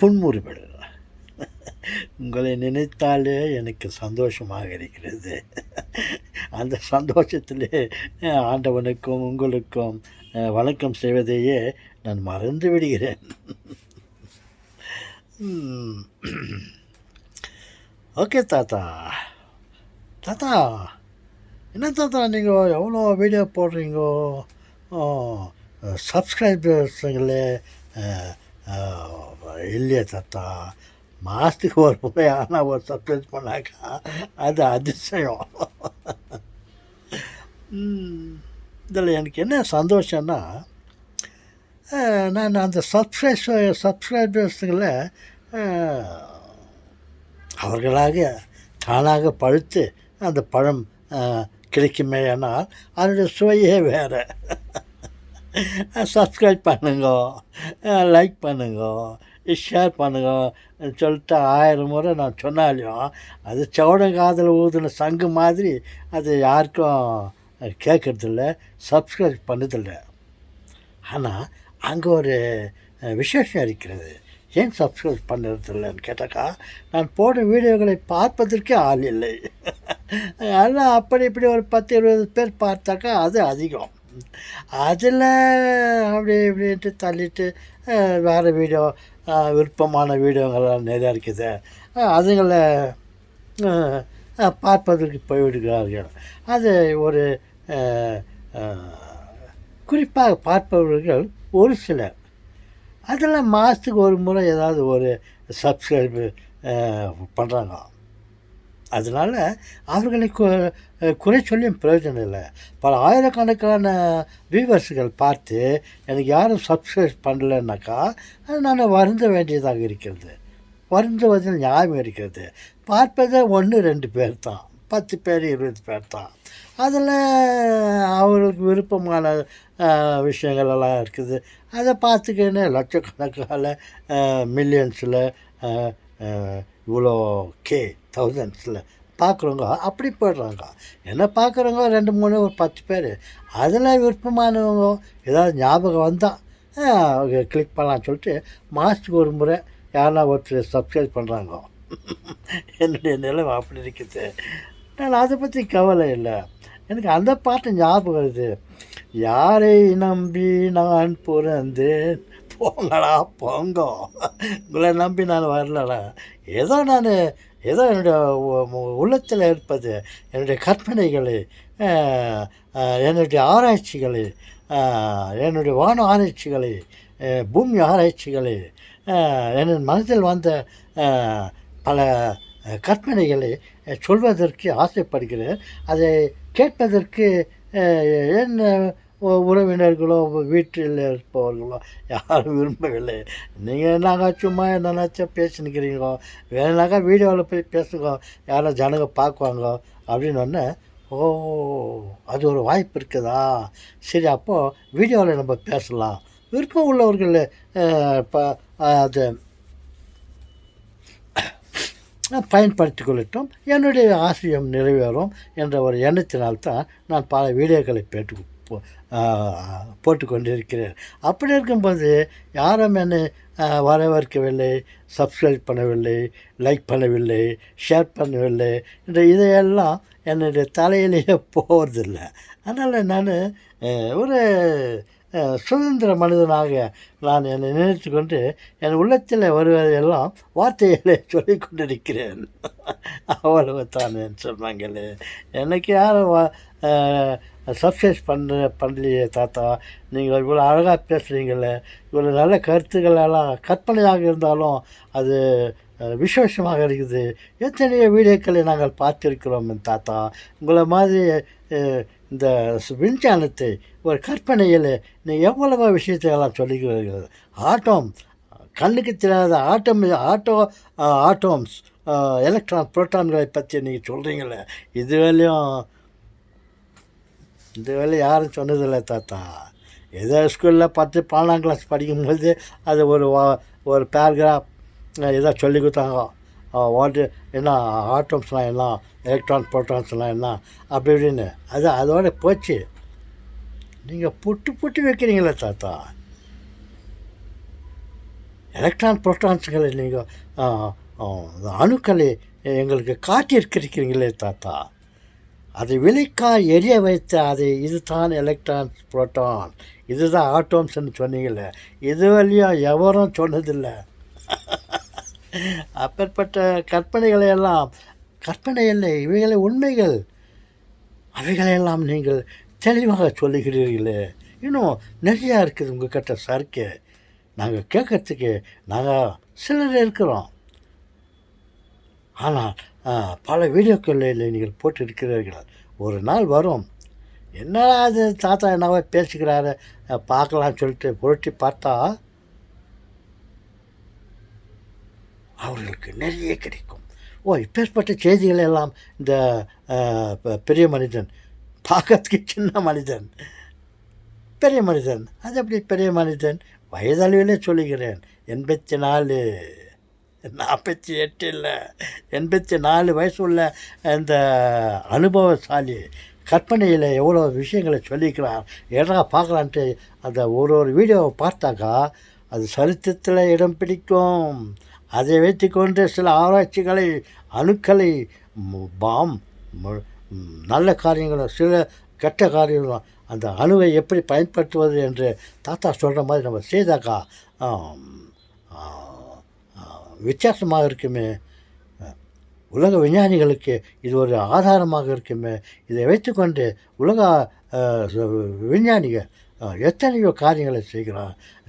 புன்முறுவல். உங்களை நினைத்தாலே எனக்கு சந்தோஷமாக இருக்கிறது. அந்த சந்தோஷத்திலே ஆண்டவனுக்கும் உங்களுக்கும் வணக்கம் செய்வதையே நான் மறந்து விடுகிறேன். ஓகே தாத்தா. தாத்தா, என்ன தாத்தா நீங்கள் எவ்வளோ வீடியோ போடுறீங்கோ? சப்ஸ்கிரைபர்ஸுங்களே இல்லையே தாத்தா. மாதத்துக்கு ஒரு முறை ஆனால் ஒரு சப்ஸ்கிரைப் பண்ணாக்கா அது அதிசயம். இதில் எனக்கு என்ன சந்தோஷம்னா, நான் அந்த சப்ஸ்கிரைபர்ஸுங்களை அவர்களாக தானாக பழுத்து அந்த பழம் கிடைக்குமே. ஆனால் அதனுடைய சுவையே வேறு. சப்ஸ்கிரைப் பண்ணுங்க, லைக் பண்ணுங்க, ஷேர் பண்ணுங்க சொல்லிட்டு 1000 முறை நான் சொன்னாலையும் அது சவுடங்காதில் ஊதுன சங்கு மாதிரி அது யாருக்கும் கேட்குறதில்ல, சப்ஸ்கிரைப் பண்ணதில்லை. ஆனால் அங்கே ஒரு விசேஷம் இருக்கிறது. ஏன் சப்ஸ்கிரைப் பண்ணுறதில்லைன்னு கேட்டாக்கா, நான் போடும் வீடியோக்களை பார்ப்பதற்கே ஆள் இல்லை. அதெல்லாம் அப்படி இப்படி ஒரு 10-20 பேர் பார்த்தாக்கா அது அதிகம். அதில் அப்படி இப்படின்ட்டு தள்ளிட்டு வேறு வீடியோ, விருப்பமான வீடியோங்கள்லாம் நிறையா இருக்குது. அதுங்களை பார்ப்பதற்கு போய்விடுகிறார்கள். அது ஒரு குறிப்பாக பார்ப்பவர்கள் ஒரு சிலர். அதில் மாதத்துக்கு ஒரு முறை ஏதாவது ஒரு சப்ஸ்கிரைபு பண்ணுறாங்க. அதனால் அவர்களை குறை சொல்லியும் பிரயோஜனம் இல்லை. பல ஆயிரக்கணக்கான வியூவர்ஸுகள் பார்த்து எனக்கு யாரும் சப்ஸ்கிரைப் பண்ணலைன்னாக்கா நான் வருந்த வேண்டியதாக இருக்கிறது. வருந்துவதில் நியாயம் இருக்கிறது. பார்ப்பதை 1-2 பேர் தான், 10 பேர் 20 பேர் தான். அதில் அவர்களுக்கு விருப்பமான விஷயங்கள் எல்லாம் இருக்குது. அதை பார்த்துக்கின்னு லட்சக்கணக்கான மில்லியன்ஸில் இவ்வளோ தௌசண்ட்ஸில் பார்க்குறவங்க அப்படி போய்ட்றாங்க. என்ன பார்க்குறவங்க 2-3 ஒரு 10 பேர். அதில் விருப்பமானவங்க ஏதாவது ஞாபகம் வந்தால் கிளிக் பண்ணலான்னு சொல்லிட்டு மாதத்துக்கு ஒரு முறை யாரெல்லாம் ஒருத்தர் சப்ஸ்கிரைப் பண்ணுறாங்க. என்னுடைய நிலைமை அப்படி இருக்குது. நான் அதை பற்றி கவலை இல்லை. எனக்கு அந்த பாட்டு ஞாபகம் வருது. யாரை நம்பி நான் பிறந்தேன், போங்களா போங்க, உங்களை நம்பி நான் வரலடா. ஏதோ என்னுடைய உள்ளத்தில் இருப்பது, என்னுடைய கற்பனைகள், என்னுடைய ஆராய்ச்சிகள், என்னுடைய வான ஆராய்ச்சிகள், பூமி ஆராய்ச்சிகள், என் மனதில் வந்த பல கற்பனைகளை சொல்வதற்கு ஆசைப்படுகிறேன். அதை கேட்பதற்கு என் உறவினர்களோ வீட்டில் இருப்பவர்களோ யாரும் விரும்பவில்லை. நீங்கள் என்னங்க சும்மா என்னன்னாச்சா பேசினுக்கிறீங்களோ, வேணுனாக்கா வீடியோவில் போய் பேசுங்க, யாரும் ஜனங்க பார்க்குவாங்க அப்படின்னு ஒன்று. ஓ, அது ஒரு வாய்ப்பு இருக்குதா? சரி, அப்போது வீடியோவில் நம்ம பேசலாம். விருப்பம் உள்ளவர்கள் இப்போ அதை பயன்படுத்தி கொள்ளட்டும், என்னுடைய ஆசையம் நிறைவேறும் என்ற ஒரு எண்ணத்தினால்தான் நான் பல வீடியோக்களை போட்டு கொண்டிருக்கிறேன். அப்படி இருக்கும்போது யாரும் என்னை வரவேற்கவில்லை, சப்ஸ்கிரைப் பண்ணவில்லை, லைக் பண்ணவில்லை, ஷேர் பண்ணவில்லை என்ற இதையெல்லாம் என்னுடைய தலையிலேயே போவதில்லை. அதனால் நான் ஒரு சுதந்திர மனிதனாக நான் என்னை நினைத்து கொண்டு என் உள்ளத்தில் வருவதையெல்லாம் வார்த்தைகளை சொல்லி கொண்டிருக்கிறேன். அவ்வளவு தான் சொன்னாங்களே. எனக்கு யாரும் சப்ஸ்கிரைப் பண்ணலையே தாத்தா, நீங்கள் இவ்வளோ அழகாக பேசுகிறீங்களே, இவ்வளோ நல்ல கருத்துக்களெல்லாம் கற்பனையாக இருந்தாலும் அது விசேஷமாக இருக்குது. எத்தனையோ வீடியோக்களை நாங்கள் பார்த்திருக்கிறோம் தாத்தா. உங்களை மாதிரி இந்த விஞ்ஞானத்தை ஒரு கற்பனையில் நீங்கள் எவ்வளவோ விஷயத்தையெல்லாம் சொல்லிக்கிறீர்கள். கண்ணுக்கு தெரியாத ஆட்டோம்ஸ், எலக்ட்ரான், புரோட்டான்களை பற்றி நீங்கள் சொல்கிறீங்களே, இது வேலையும் யாரும் சொன்னதில்லை தாத்தா. ஏதோ ஸ்கூலில் 12ஆம் கிளாஸ் படிக்கும்போது அது ஒரு பேராகிராஃப் ஏதோ சொல்லி கொடுத்தாங்க. என்ன ஆட்டம்ஸ்லாம் என்ன, எலக்ட்ரான், புரோட்டான்ஸ்லாம் என்ன அப்படி இப்படின்னு. அதோட போச்சு. நீங்கள் புட்டு புட்டு வைக்கிறீங்களே தாத்தா. எலக்ட்ரான் புரோட்டான்ஸுகளை நீங்கள் அணுக்களை எங்களுக்கு காட்டியிருக்கிறீங்களே தாத்தா. அதை விலைக்கா எரிய வைத்த அதை இதுதான் எலக்ட்ரான்ஸ் புரோட்டான், இதுதான் ஆட்டோம்ஸ்ன்னு சொன்னீங்களே, இது வழியாக எவரும் சொன்னதில்லை. அப்பேற்பட்ட கற்பனைகளை எல்லாம் கற்பனை இல்லை, இவைகளை உண்மைகள். அவைகளையெல்லாம் நீங்கள் தெளிவாக சொல்லுகிறீர்களே. இன்னும் நிறையா இருக்குது உங்கள் கிட்ட சரக்கு. நாங்கள் கேட்கறதுக்கு நாங்கள் சிலர் இருக்கிறோம். ஆனால் பல வீடியோக்களில் நீங்கள் போட்டிருக்கிறீர்கள். ஒரு நாள் வரும், என்னடா அது தாத்தா என்னவோ பேசிக்கிறாரு பார்க்கலான்னு சொல்லிட்டு புரட்டி பார்த்தா அவர்களுக்கு நிறைய கிடைக்கும். இப்பேற்பட்ட செய்திகள் எல்லாம் இந்த பெரிய மனிதன், பார்க்கறதுக்கு சின்ன மனிதன், பெரிய மனிதன், அது எப்படி பெரிய மனிதன், வயதளவிலே சொல்லுகிறேன், 84 48 இல்லை, 84 வயசு உள்ள இந்த அனுபவசாலி கற்பனையில் எவ்வளோ விஷயங்களை சொல்லிக்கிறார். ஏடா பார்க்கலான்ட்டு அந்த ஒரு வீடியோவை பார்த்தாக்கா அது சரித்திரத்தில் இடம் பிடிக்கும். அதை வைத்துக்கொண்டு சில ஆராய்ச்சிகளை, அணுக்களை, பாம், நல்ல காரியங்களும் சில கெட்ட காரியங்களும், அந்த அணுவை எப்படி பயன்படுத்துவது என்று தாத்தா சொல்கிற மாதிரி நம்ம செய்தாக்கா வித்தியாசமாக இருக்குமே. உலக விஞ்ஞானிகளுக்கு இது ஒரு ஆதாரமாக இருக்குமே. இதை வைத்துக்கொண்டு உலக விஞ்ஞானிகள் எத்தனையோ காரியங்களை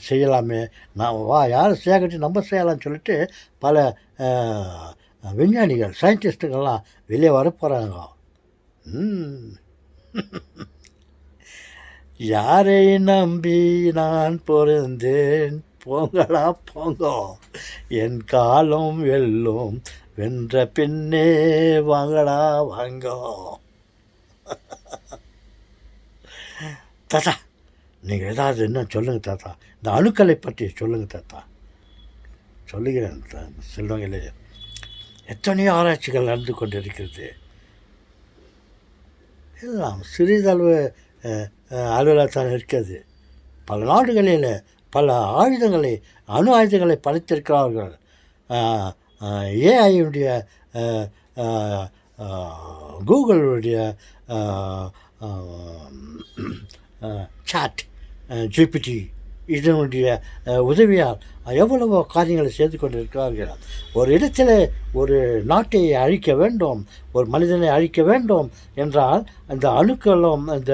செய்யலாமே. நாம் யாரும் செய்யாட்டி நம்ம செய்யலாம்னு சொல்லிட்டு பல விஞ்ஞானிகள், சயின்டிஸ்ட்டுகள்லாம் வெளியே வர போகிறாங்க. யாரை நம்பி நான் பொருந்தேன், போங்களா போங்கோ, என் காலம் வெல்லும், வென்ற பின்னே வாங்கடா வாங்கோ. தாத்தா நீங்கள் ஏதாவது இன்னும் சொல்லுங்கள் தாத்தா, இந்த அணுக்களை பற்றி சொல்லுங்கள் தாத்தா. சொல்லுகிறேன் செல்வங்களே, எத்தனையோ ஆராய்ச்சிகள் நடந்து கொண்டு இருக்கிறது. எல்லாம் சிறிதளவு அளவில்தான் இருக்கிறது. பல நாடுகளில் பல ஆயுதங்களை, அணு ஆயுதங்களை படைத்திருக்கிறார்கள். ஏஐயுடைய, கூகுளுடைய சாட் ஜிபிடி இதனுடைய உதவியால் எவ்வளவோ காரியங்களை செய்து கொண்டு இருக்கிறார்கள். ஒரு இடத்தில் ஒரு நாட்டை அழிக்க வேண்டும், ஒரு மனிதனை அழிக்க வேண்டும் என்றால் அந்த அணுக்களும் அந்த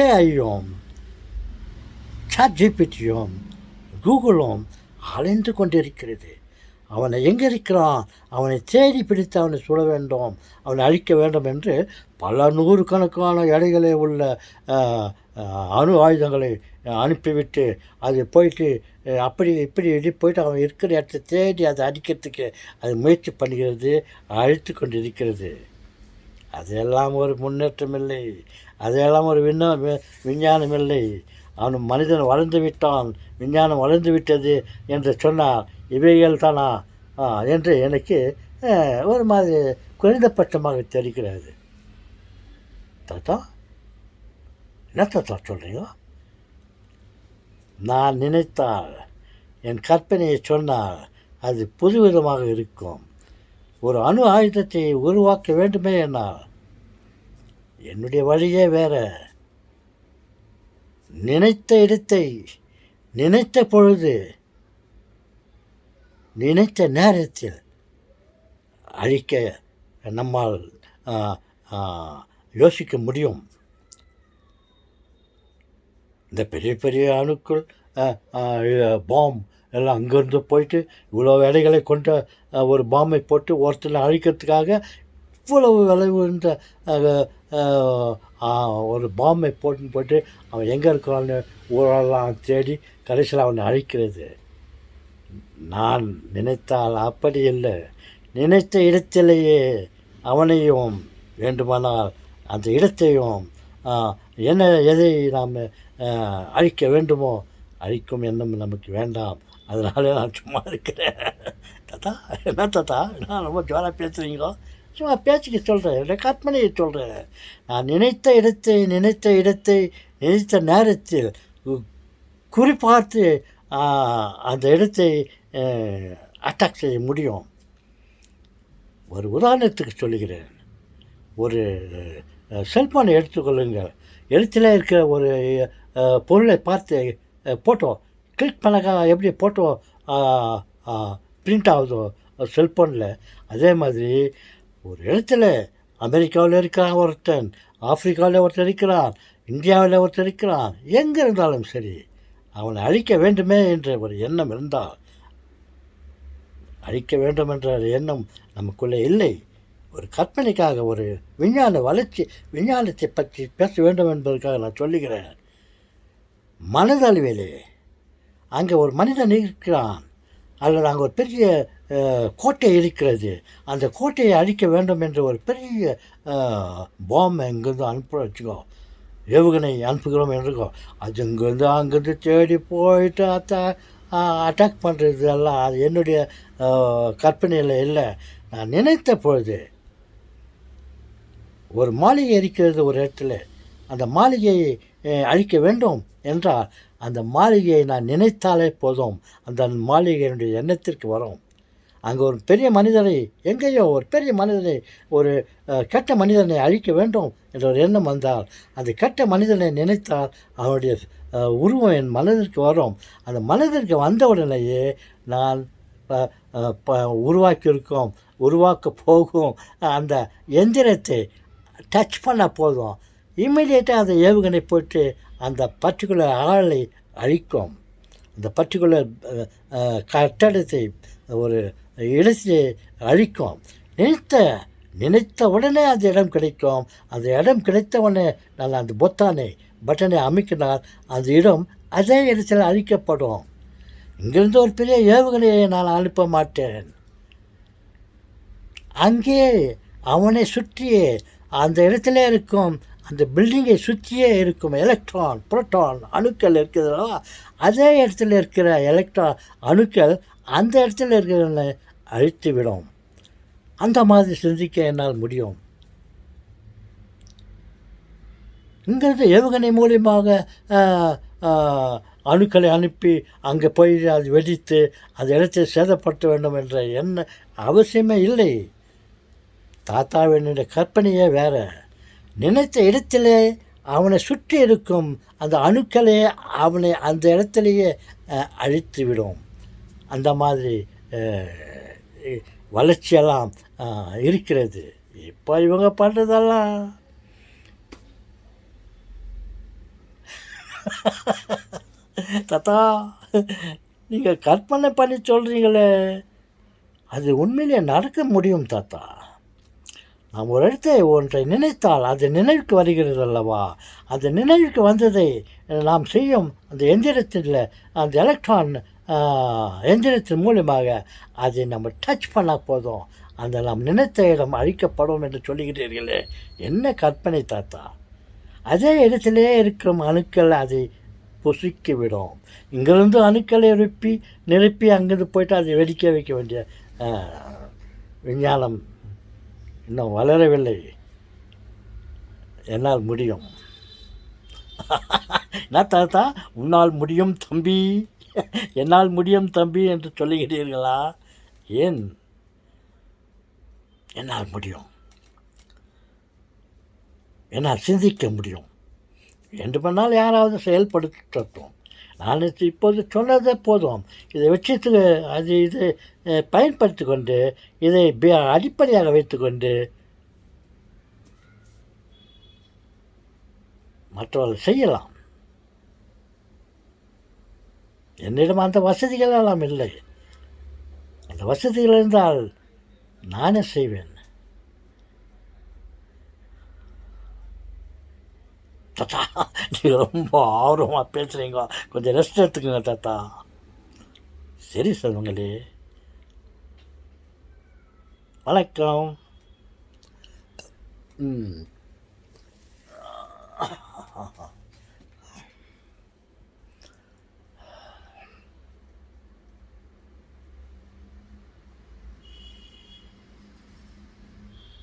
ஏஐயும் சாட் ஜிபிடியும் கூகுளும் அலைந்து கொண்டிருக்கிறது. அவனை எங்கே இருக்கிறான், அவனை தேடி பிடித்து அவனை சுட வேண்டும், அவனை அழிக்க வேண்டும் என்று பல நூறுக்கணக்கான எடைகளே உள்ள அணு ஆயுதங்களை அனுப்பிவிட்டு அது போயிட்டு அப்படி இப்படி போயிட்டு அவன் இருக்கிற இடத்தை தேடி அதை அடிக்கிறதுக்கு அது முயற்சி பண்ணுகிறது, அழித்து கொண்டிருக்கிறது. அதெல்லாம் ஒரு முன்னேற்றம் இல்லை, அதெல்லாம் ஒரு விஞ்ஞானம் இல்லை. அவன் மனிதன் வளர்ந்து விட்டான், விஞ்ஞானம் வளர்ந்து விட்டது என்று சொன்னார். இவைகள் தானா என்று எனக்கு ஒரு மாதிரி குறைந்தபட்சமாக தெரிகிறது. தாத்தா என்ன தாத்தா சொல்கிறீங்க? நான் நினைத்தால், என் கற்பனையை சொன்னால் அது புதுவிதமாக இருக்கும். ஒரு அணு ஆயுதத்தை உருவாக்க வேண்டுமே என்னால் என்னுடைய வழியே வேறு. நினைத்த இடத்தை, நினைத்த பொழுது, நினைத்த நேரத்தில் அழிக்க நம்மால் யோசிக்க முடியும். இந்த பெரிய பெரிய அணுக்கள், பாம் எல்லாம் அங்கேருந்து போயிட்டு இவ்வளோ வேலைகளை கொண்ட ஒரு பாம்பை போட்டு ஒருத்தனை அழிக்கிறதுக்காக இவ்வளவு விளைவு இந்த ஒரு பாம்பை போட்டு அவன் எங்கே இருக்கிறான்னு ஊரெல்லாம் தேடி கடைசியில் அவனை அழிக்கிறது. நான் நினைத்தால் அப்படி இல்லை, நினைத்த இடத்திலேயே அவனையும் வேண்டுமானால் அந்த இடத்தையும் எதை நாம் அழிக்க வேண்டுமோ அழிக்கும் எண்ணம் நமக்கு வேண்டாம். அதனால நான் சும்மா இருக்கிறேன். தாத்தா என்ன தாத்தா, நான் ரொம்ப ஜோராக பேசுகிறீங்களோ? சும்மா பேச்சுக்கு சொல்கிறேன், என்னுடைய கற்பனையை சொல்கிறேன். நான் நினைத்த இடத்தை நினைத்த நேரத்தில் குறிப்பார்த்து அந்த இடத்தை அட்டாக் செய்ய முடியும். ஒரு உதாரணத்துக்கு சொல்லுகிறேன். ஒரு செல்ஃபோனை எடுத்துக்கொள்ளுங்கள். எழுத்தில் இருக்கிற ஒரு பொருளை பார்த்து ஃபோட்டோ கிளிக் பண்ணக்கா எப்படி ஃபோட்டோ பிரிண்ட் ஆகுதோ செல்ஃபோனில், அதே மாதிரி ஒரு இடத்துல அமெரிக்காவில் இருக்கிறான் ஒருத்தன், ஆப்பிரிக்காவில் ஒருத்தர் இருக்கிறான், இந்தியாவில் ஒருத்தர் இருக்கிறான், எங்கே இருந்தாலும் சரி அவனை அழிக்க வேண்டுமே என்ற ஒரு எண்ணம் இருந்தால், அழிக்க வேண்டும் என்ற எண்ணம் நமக்குள்ளே இல்லை. ஒரு கற்பனைக்காக, ஒரு விஞ்ஞான வளர்ச்சி, விஞ்ஞானத்தை பற்றி பேச வேண்டும் என்பதற்காக நான் சொல்லுகிறேன். மனதளவிலே அங்கே ஒரு மனிதன் இருக்கிறான், அல்லது அங்கே ஒரு பெரிய கோட்டை இருக்கிறது, அந்த கோட்டையை அழிக்க வேண்டும் என்ற ஒரு பெரிய பாம்பை இங்கேருந்து அனுப்ப வச்சுக்கோ, ஏவுகணை அனுப்புகிறோம் என்றுக்கோ, அது இங்கேருந்து அங்கேருந்து தேடி போயிட்டு அட்டாக் பண்ணுறது எல்லாம் அது என்னுடைய கற்பனையில் இல்லை. நான் நினைத்த பொழுது ஒரு மாளிகை இருக்கிறது ஒரு இடத்துல, அந்த மாளிகையை அழிக்க வேண்டும் என்றால் அந்த மாளிகையை நான் நினைத்தாலே போதும், அந்த மாளிகையினுடைய எண்ணத்திற்கு வரும். அங்கே ஒரு பெரிய மனிதரை, எங்கேயோ ஒரு பெரிய மனிதனை, ஒரு கெட்ட மனிதனை அழிக்க வேண்டும் என்ற ஒரு எண்ணம் வந்தால், அந்த கெட்ட மனிதனை நினைத்தால் அவனுடைய உருவம் என் மனதிற்கு வரும். அந்த மனதிற்கு வந்தவுடனேயே நான் உருவாக்க போகும் அந்த எந்திரத்தை டச் பண்ண போதும், இம்மிடியேட்டாக அந்த ஏவுகணை போட்டு அந்த பர்டிகுலர் ஆளை அழிக்கும். அந்த பர்டிகுலர் கட்டடத்தை, ஒரு இடத்தை அழிக்கும். நினைத்த உடனே அந்த இடம் கிடைக்கும். அந்த இடம் கிடைத்த உடனே நான் அந்த பட்டனை அமைக்கினால் அந்த இடம் அதே இடத்தில் அழிக்கப்படும். இங்கிருந்து ஒரு பெரிய ஏவுகணையை நான் அனுப்ப மாட்டேன். அங்கே அவனை சுற்றியே அந்த இடத்துல இருக்கும், அந்த பில்டிங்கை சுற்றியே இருக்கும் எலக்ட்ரான், புரோட்டான் அணுக்கள் இருக்கிறதோ, அதே இடத்துல இருக்கிற எலக்ட்ரான் அணுக்கள் அந்த இடத்துல இருக்கிறவனை அழித்து விடும். அந்த மாதிரி சிந்திக்க என்னால் முடியும். இங்கிருந்து ஏவுகணை மூலியமாக அணுக்களை அனுப்பி அங்கே போய் அது வெடித்து அந்த இடத்தை சேதப்படுத்த வேண்டும் என்ற அவசியமே இல்லை. தாத்தாவினுடைய கற்பனையே வேறு. நினைத்த இடத்திலே அவனை சுற்றி இருக்கும் அந்த அணுக்களே அவனை அந்த இடத்துலையே அழித்து விடும். அந்த மாதிரி வளர்ச்சியெல்லாம் இருக்கிறது. இப்போ இவங்க பண்ணுறதெல்லாம் தாத்தா, நீங்கள் கற்பனை பண்ணி சொல்கிறீங்களே, அது உண்மையிலே நடக்க முடியும் தாத்தா. நாம் ஒரு இடத்தை ஒன்றை நினைத்தால் அது நினைவுக்கு வருகிறது அல்லவா? அந்த நினைவுக்கு வந்ததை நாம் செய்யும் அந்த எந்திரத்தில், அந்த எலக்ட்ரான் எந்திரத்தின் மூலமாக அதை நம்ம டச் பண்ணால் போதும், அந்த நாம் நினைத்த இடம் அழிக்கப்படும் என்று சொல்லுகிறீர்களே, என்ன கற்பனை தாத்தா! அதே இடத்திலே இருக்கிற அணுக்கள் அதை பொசுக்கிவிடும். இங்கிருந்து அணுக்களை நிரப்பி அங்கிருந்து போய்ட்டு அதை வெடிக்க வைக்க வேண்டிய விஞ்ஞானம் இன்னும் வளரவில்லை. என்னால் முடியும். என்ன தாத்தா, உன்னால் முடியும் தம்பி, என்னால் முடியும் தம்பி என்று சொல்லுகிறீர்களா? ஏன் என்னால் முடியும், என்னால் சிந்திக்க முடியும் என்று பண்ணால் யாராவது செயல்படுத்தட்டும். நான் இப்போது சொன்னதே போதும். இதை வச்சுட்டு இது பயன்படுத்தி கொண்டு, இதை அடிப்படையாக வைத்துக்கொண்டு மற்றவர்கள் செய்யலாம். என்னிடம் அந்த வசதிகள் எல்லாம் இல்லை. அந்த வசதிகள் இருந்தால் நானே செய்வேன். தாத்தா, நீங்கள் ரொம்ப ஆர்வமாக பேசுகிறீங்க, கொஞ்சம் ரெஸ்ட் எடுத்துக்கோங்க தாத்தா. சரி செல்வங்களே, வணக்கம்.